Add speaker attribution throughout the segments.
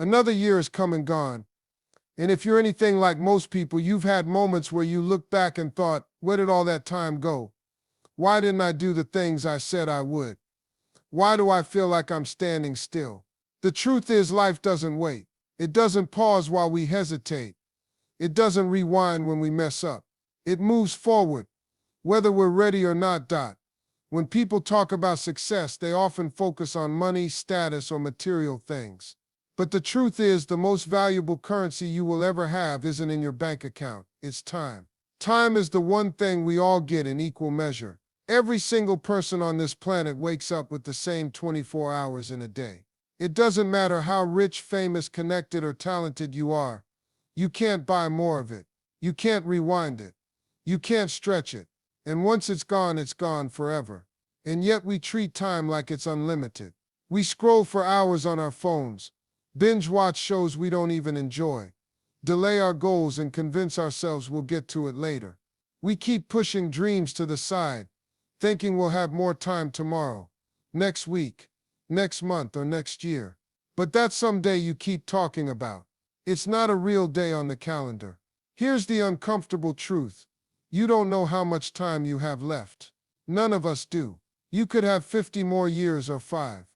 Speaker 1: Another year has come and gone, and if you're anything like most people, you've had moments where you look back and thought, where did all that time go? Why didn't I do the things I said I would? Why do I feel like I'm standing still? The truth is, life doesn't wait. It doesn't pause while we hesitate. It doesn't rewind when we mess up. It moves forward, whether we're ready or not. When people talk about success, they often focus on money, status, or material things. But the truth is, the most valuable currency you will ever have isn't in your bank account, it's time. Time is the one thing we all get in equal measure. Every single person on this planet wakes up with the same 24 hours in a day. It doesn't matter how rich, famous, connected, or talented you are. You can't buy more of it. You can't rewind it. You can't stretch it. And once it's gone forever. And yet we treat time like it's unlimited. We scroll for hours on our phones, binge watch shows we don't even enjoy, delay our goals and convince ourselves we'll get to it later. We keep pushing dreams to the side, thinking we'll have more time tomorrow, next week, next month, or next year. But that someday you keep talking about, it's not a real day on the calendar. Here's the uncomfortable truth. You don't know how much time you have left. None of us do. You could have 50 more years or 5.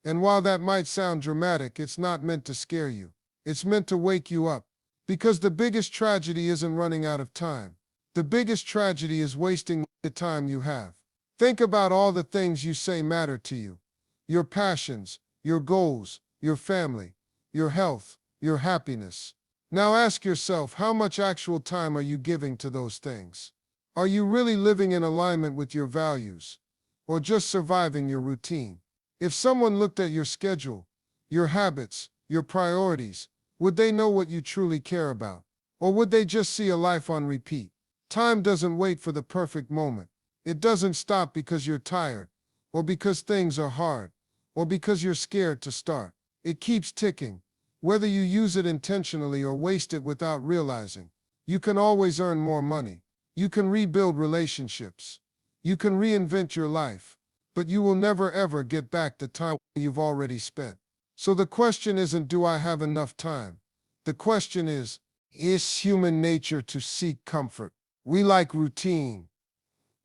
Speaker 1: And while that might sound dramatic, it's not meant to scare you. It's meant to wake you up. Because the biggest tragedy isn't running out of time. The biggest tragedy is wasting the time you have. Think about all the things you say matter to you. Your passions, your goals, your family, your health, your happiness. Now ask yourself, how much actual time are you giving to those things? Are you really living in alignment with your values? Or just surviving your routine? If someone looked at your schedule, your habits, your priorities, would they know what you truly care about? Or would they just see a life on repeat? Time doesn't wait for the perfect moment. It doesn't stop because you're tired, or because things are hard, or because you're scared to start. It keeps ticking, whether you use it intentionally or waste it without realizing. You can always earn more money. You can rebuild relationships. You can reinvent your life. But you will never ever get back the time you've already spent. So the question isn't, do I have enough time? The question is human nature to seek comfort? We like routine.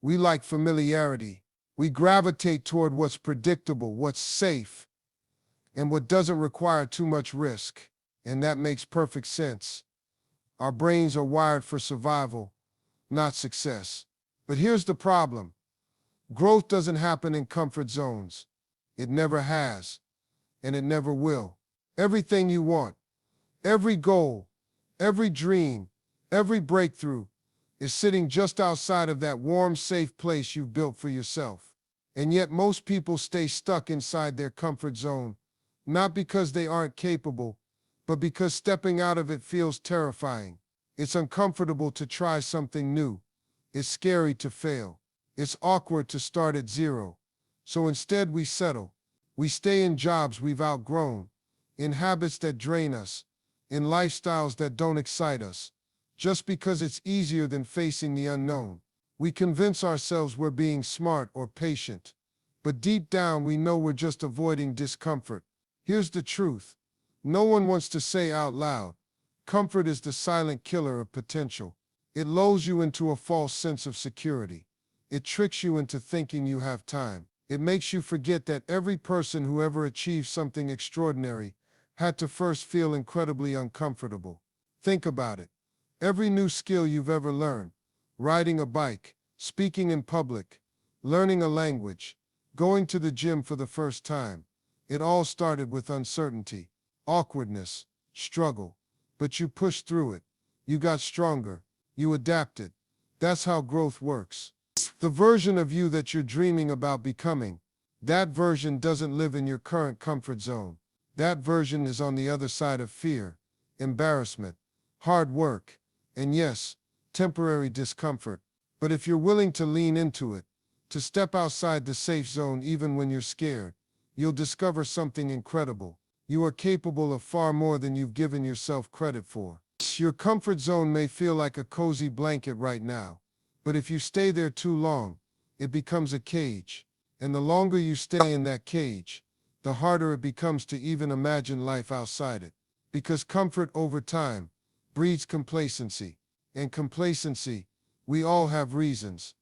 Speaker 1: We like familiarity. We gravitate toward what's predictable, what's safe, and what doesn't require too much risk. And that makes perfect sense. Our brains are wired for survival, not success. But here's the problem. Growth doesn't happen in comfort zones. It never has, and it never will. Everything you want, every goal, every dream, every breakthrough is sitting just outside of that warm, safe place you've built for yourself. And yet most people stay stuck inside their comfort zone, not because they aren't capable, but because stepping out of it feels terrifying. It's uncomfortable to try something new. It's scary to fail. It's awkward to start at zero. So instead we settle. We stay in jobs we've outgrown, in habits that drain us, in lifestyles that don't excite us, just because it's easier than facing the unknown. We convince ourselves we're being smart or patient, but deep down we know we're just avoiding discomfort. Here's the truth. No one wants to say out loud, comfort is the silent killer of potential. It lulls you into a false sense of security. It tricks you into thinking you have time. It makes you forget that every person who ever achieved something extraordinary had to first feel incredibly uncomfortable. Think about it. Every new skill you've ever learned, riding a bike, speaking in public, learning a language, going to the gym for the first time, it all started with uncertainty, awkwardness, struggle. But you pushed through it. You got stronger. You adapted. That's how growth works. The version of you that you're dreaming about becoming, that version doesn't live in your current comfort zone. That version is on the other side of fear, embarrassment, hard work, and yes, temporary discomfort. But if you're willing to lean into it, to step outside the safe zone even when you're scared, you'll discover something incredible. You are capable of far more than you've given yourself credit for. Your comfort zone may feel like a cozy blanket right now, but if you stay there too long, it becomes a cage. And the longer you stay in that cage, the harder it becomes to even imagine life outside it. Because comfort over time breeds complacency. And complacency, we all have reasons.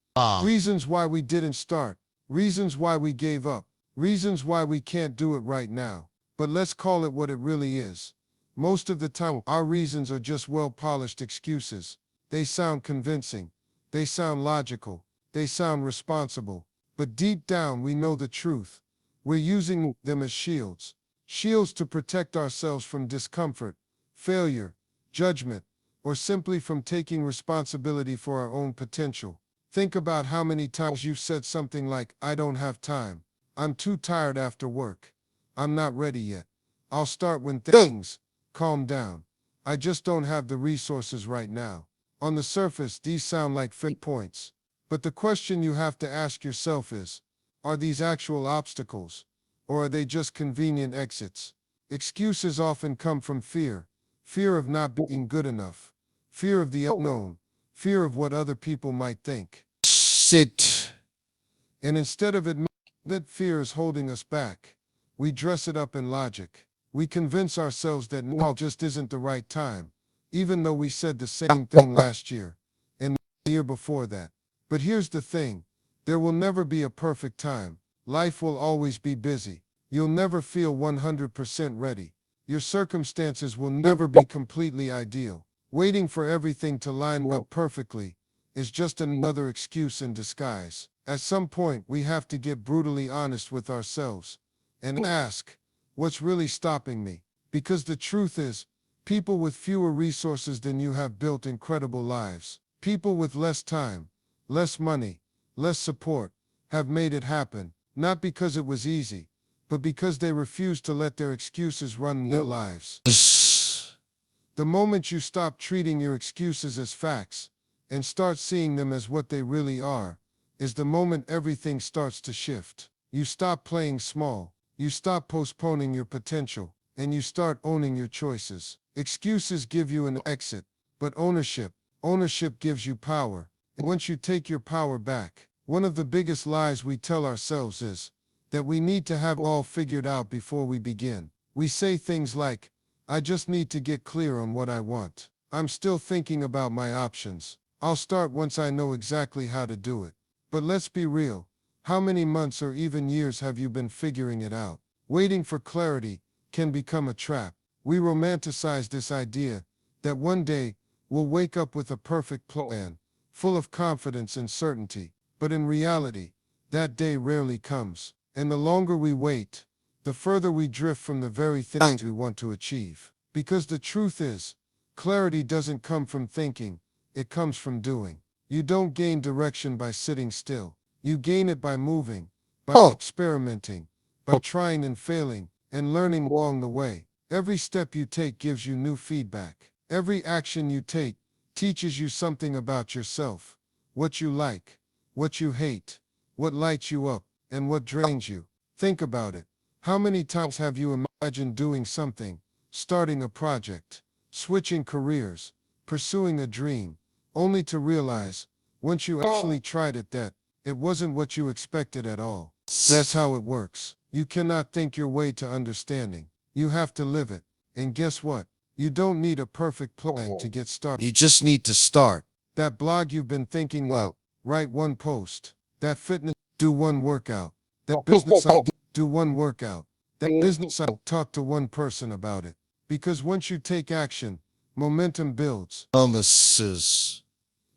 Speaker 1: Reasons why we didn't start, reasons why we gave up, reasons why we can't do it right now. But let's call it what it really is. Most of the time, our reasons are just well-polished excuses. They sound convincing. They sound logical. They sound responsible. But deep down, we know the truth. We're using them as shields. Shields to protect ourselves from discomfort, failure, judgment, or simply from taking responsibility for our own potential. Think about how many times you've said something like, I don't have time. I'm too tired after work. I'm not ready yet. I'll start when things calm down. I just don't have the resources right now. On the surface, these sound like fit points. But the question you have to ask yourself is, are these actual obstacles? Or are they just convenient exits? Excuses often come from fear. Fear of not being good enough. Fear of the unknown. Fear of what other people might think. Sit. And instead of admitting that fear is holding us back, we dress it up in logic. We convince ourselves that now just isn't the right time, even though we said the same thing last year and the year before that. But here's the thing. There will never be a perfect time. Life will always be busy. You'll never feel 100% ready. Your circumstances will never be completely ideal. Waiting for everything to line up perfectly is just another excuse in disguise. At some point, we have to get brutally honest with ourselves and ask, what's really stopping me? Because the truth is, people with fewer resources than you have built incredible lives. People with less time, less money, less support, have made it happen, not because it was easy, but because they refused to let their excuses run their lives. The moment you stop treating your excuses as facts and start seeing them as what they really are, is the moment everything starts to shift. You stop playing small, you stop postponing your potential, and you start owning your choices. Excuses give you an exit, but ownership gives you power. And once you take your power back, one of the biggest lies we tell ourselves is that we need to have all figured out before we begin. We say things like, I just need to get clear on what I want. I'm still thinking about my options. I'll start once I know exactly how to do it. But let's be real. How many months or even years have you been figuring it out? Waiting for clarity can become a trap. We romanticize this idea that one day we'll wake up with a perfect plan, full of confidence and certainty. But in reality, that day rarely comes. And the longer we wait, the further we drift from the very things we want to achieve. Because the truth is, clarity doesn't come from thinking, it comes from doing. You don't gain direction by sitting still. You gain it by moving, by experimenting, by trying and failing, and learning along the way. Every step you take gives you new feedback. Every action you take teaches you something about yourself. What you like, what you hate, what lights you up, and what drains you. Think about it. How many times have you imagined doing something, starting a project, switching careers, pursuing a dream, only to realize, once you actually tried it, that it wasn't what you expected at all? That's how it works. You cannot think your way to understanding. You have to live it. And guess what? You don't need a perfect plan to get started. You just need to start. That blog you've been thinking about, write one post. That fitness, do one workout. That business idea, do one workout. That business idea, talk to one person about it. Because once you take action, momentum builds. Promises.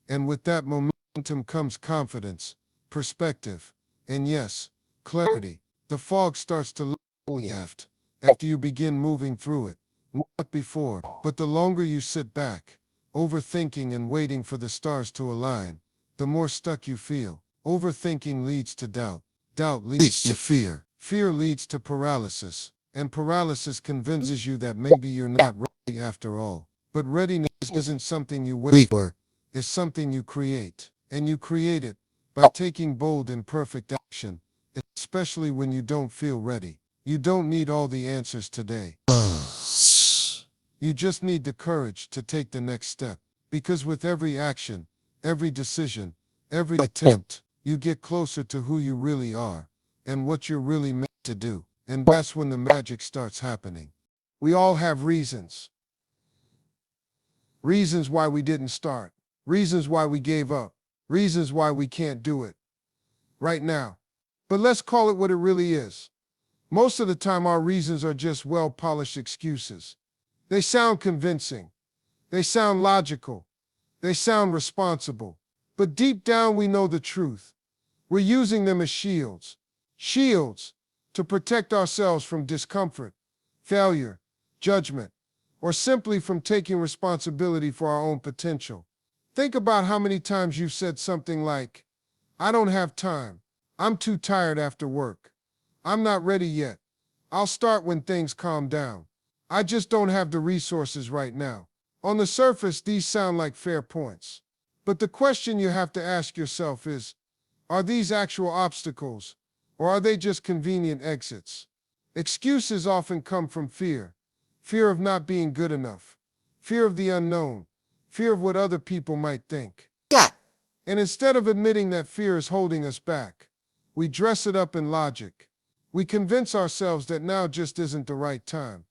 Speaker 1: And with that momentum comes confidence, perspective, and yes, clarity. The fog starts to lift after you begin moving through it. Not before, but the longer you sit back, overthinking and waiting for the stars to align, the more stuck you feel. Overthinking leads to doubt. Doubt leads to fear. Fear leads to paralysis. And paralysis convinces you that maybe you're not ready after all. But readiness isn't something you wait for. It's something you create. And you create it by taking bold and perfect action, especially when you don't feel ready. You don't need all the answers today. You just need the courage to take the next step. Because with every action, every decision, every attempt, you get closer to who you really are and what you're really meant to do. And that's when the magic starts happening. We all have reasons. Reasons why we didn't start. Reasons why we gave up. Reasons why we can't do it right now. But let's call it what it really is. Most of the time, our reasons are just well-polished excuses. They sound convincing. They sound logical. They sound responsible. But deep down, we know the truth. We're using them as shields. Shields to protect ourselves from discomfort, failure, judgment, or simply from taking responsibility for our own potential. Think about how many times you've said something like, "I don't have time. I'm too tired after work. I'm not ready yet. I'll start when things calm down. I just don't have the resources right now." On the surface, these sound like fair points. But the question you have to ask yourself is, are these actual obstacles, or are they just convenient exits? Excuses often come from fear. Fear of not being good enough. Fear of the unknown. Fear of what other people might think. And instead of admitting that fear is holding us back, we dress it up in logic. We convince ourselves that now just isn't the right time,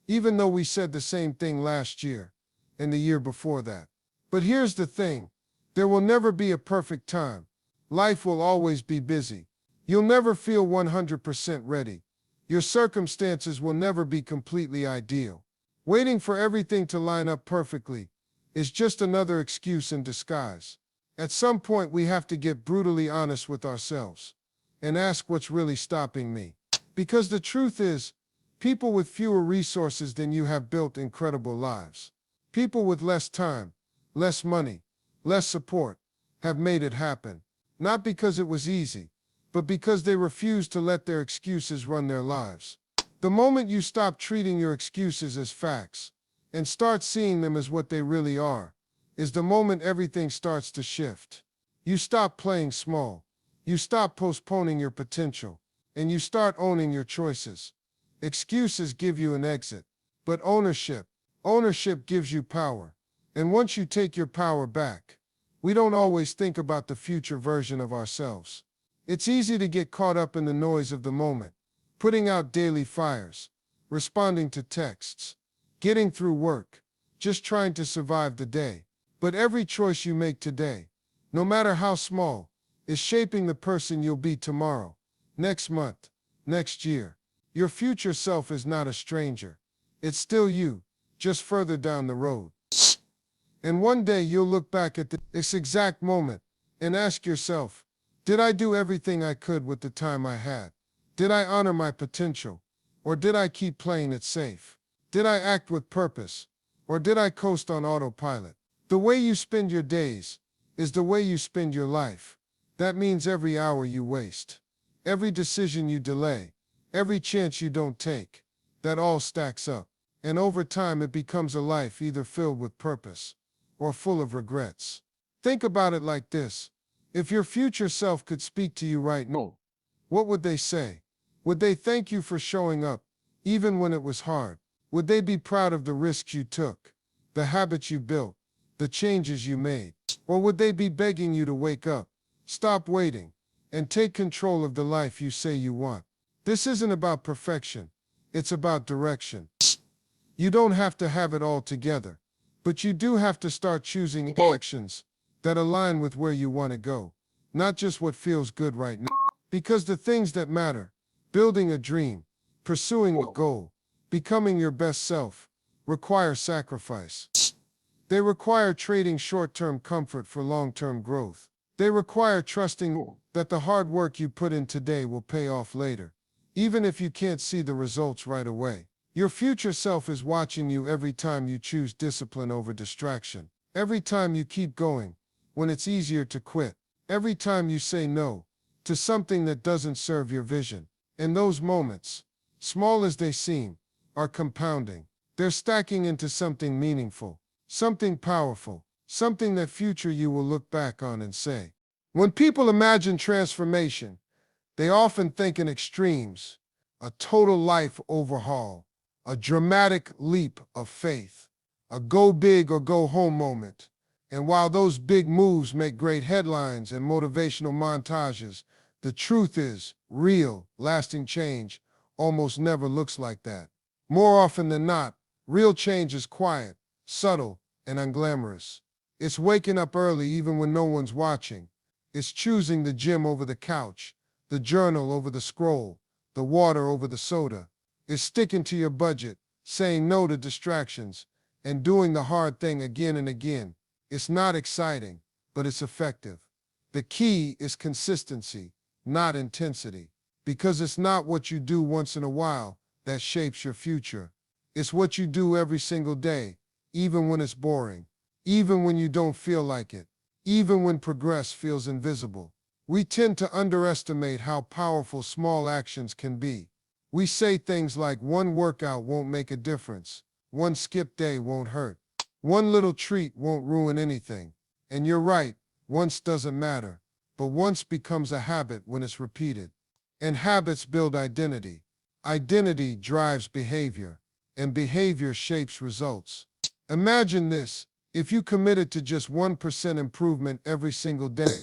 Speaker 1: even though we said the same thing last year and the year before that. But here's the thing. There will never be a perfect time. Life will always be busy. You'll never feel 100% ready. Your circumstances will never be completely ideal. Waiting for everything to line up perfectly is just another excuse in disguise. At some point, we have to get brutally honest with ourselves and ask what's really stopping me. Because the truth is, people with fewer resources than you have built incredible lives. People with less time, less money, less support have made it happen. Not because it was easy, but because they refused to let their excuses run their lives. The moment you stop treating your excuses as facts and start seeing them as what they really are, is the moment everything starts to shift. You stop playing small. You stop postponing your potential, and you start owning your choices. Excuses give you an exit, but ownership gives you power. And once you take your power back, we don't always think about the future version of ourselves. It's easy to get caught up in the noise of the moment, putting out daily fires, responding to texts, getting through work, just trying to survive the day. But every choice you make today, no matter how small, is shaping the person you'll be tomorrow, next month, next year. Your future self is not a stranger. It's still you, just further down the road. And one day you'll look back at this exact moment and ask yourself, did I do everything I could with the time I had? Did I honor my potential? Or did I keep playing it safe? Did I act with purpose? Or did I coast on autopilot? The way you spend your days is the way you spend your life. That means every hour you waste, every decision you delay, every chance you don't take, that all stacks up. And over time it becomes a life either filled with purpose or full of regrets. Think about it like this. If your future self could speak to you right now, what would they say? Would they thank you for showing up, even when it was hard? Would they be proud of the risks you took, the habits you built, the changes you made? Or would they be begging you to wake up, stop waiting, and take control of the life you say you want? This isn't about perfection. It's about direction. You don't have to have it all together, but you do have to start choosing actions that align with where you want to go, not just what feels good right now. Because the things that matter, building a dream, pursuing a goal, becoming your best self, require sacrifice. They require trading short-term comfort for long-term growth. They require trusting that the hard work you put in today will pay off later, even if you can't see the results right away. Your future self is watching you every time you choose discipline over distraction, every time you keep going when it's easier to quit, every time you say no to something that doesn't serve your vision. And those moments, small as they seem, are compounding. They're stacking into something meaningful, something powerful, something that future you will look back on and say. When people imagine transformation, they often think in extremes: a total life overhaul, a dramatic leap of faith, a go big or go home moment. And while those big moves make great headlines and motivational montages, the truth is, real, lasting change almost never looks like that. More often than not, real change is quiet, subtle, and unglamorous. It's waking up early even when no one's watching. It's choosing the gym over the couch, the journal over the scroll, the water over the soda. It's sticking to your budget, saying no to distractions, and doing the hard thing again and again. It's not exciting, but it's effective. The key is consistency, not intensity, because it's not what you do once in a while that shapes your future. It's what you do every single day, even when it's boring, even when you don't feel like it, even when progress feels invisible. We tend to underestimate how powerful small actions can be. We say things like one workout won't make a difference, one skip day won't hurt, one little treat won't ruin anything. And you're right, once doesn't matter, but once becomes a habit when it's repeated. And habits build identity. Identity drives behavior, and behavior shapes results. Imagine this: if you committed to just 1% improvement every single day,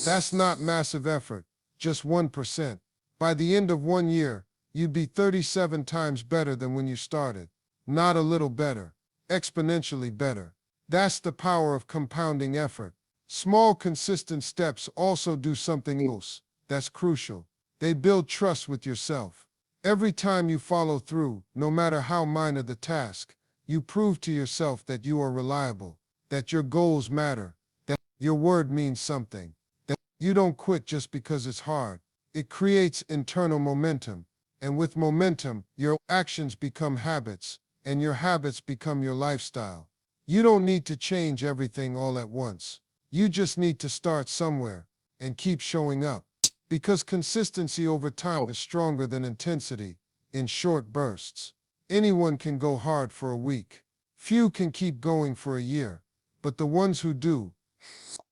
Speaker 1: that's not massive effort, just 1%. By the end of 1 year, you'd be 37 times better than when you started. Not a little better, exponentially better. That's the power of compounding effort. Small, consistent steps also do something else that's crucial. They build trust with yourself. Every time you follow through, no matter how minor the task, you prove to yourself that you are reliable, that your goals matter, that your word means something, that you don't quit just because it's hard. It creates internal momentum, and with momentum, your actions become habits, and your habits become your lifestyle. You don't need to change everything all at once. You just need to start somewhere and keep showing up. Because consistency over time is stronger than intensity in short bursts. Anyone can go hard for a week. Few can keep going for a year. But the ones who do,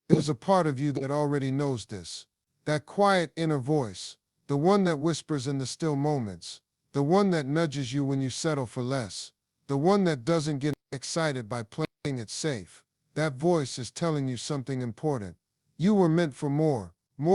Speaker 1: there's a part of you that already knows this. That quiet inner voice, the one that whispers in the still moments, the one that nudges you when you settle for less, the one that doesn't get excited by playing it safe. That voice is telling you something important. You were meant for more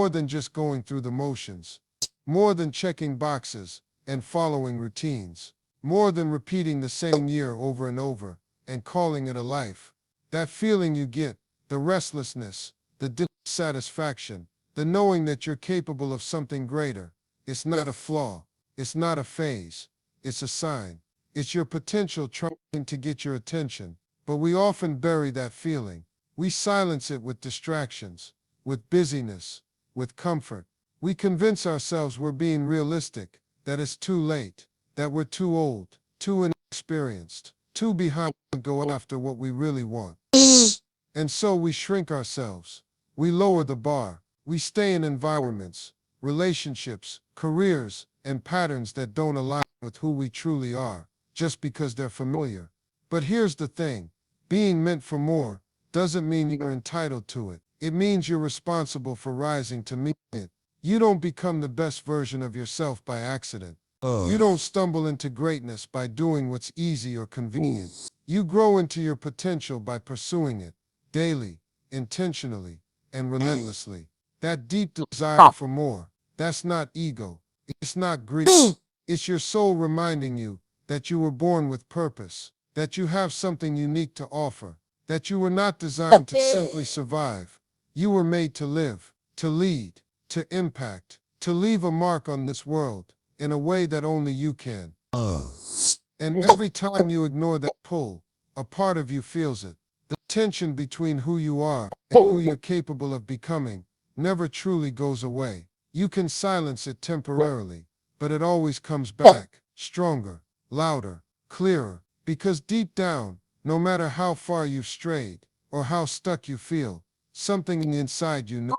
Speaker 1: than just going through the motions, more than checking boxes and following routines, more than repeating the same year over and over and calling it a life. That feeling you get, the restlessness, the dissatisfaction, the knowing that you're capable of something greater, it's not a flaw, it's not a phase, it's a sign. It's your potential trying to get your attention. But we often bury that feeling. We silence it with distractions, with busyness, with comfort. We convince ourselves we're being realistic, that it's too late, that we're too old, too inexperienced, too behind to go after what we really want. And so we shrink ourselves. We lower the bar. We stay in environments, relationships, careers, and patterns that don't align with who we truly are, just because they're familiar. But here's the thing. Being meant for more doesn't mean you're entitled to it. It means you're responsible for rising to meet it. You don't become the best version of yourself by accident. You don't stumble into greatness by doing what's easy or convenient. You grow into your potential by pursuing it, daily, intentionally, and relentlessly. That deep desire for more, that's not ego. It's not greed. It's your soul reminding you that you were born with purpose, that you have something unique to offer, that you were not designed to simply survive. You were made to live, to lead, to impact, to leave a mark on this world in a way that only you can. And every time you ignore that pull, a part of you feels it. The tension between who you are and who you're capable of becoming never truly goes away. You can silence it temporarily, but it always comes back, stronger, louder, clearer, because deep down, no matter how far you've strayed or how stuck you feel, something inside you knows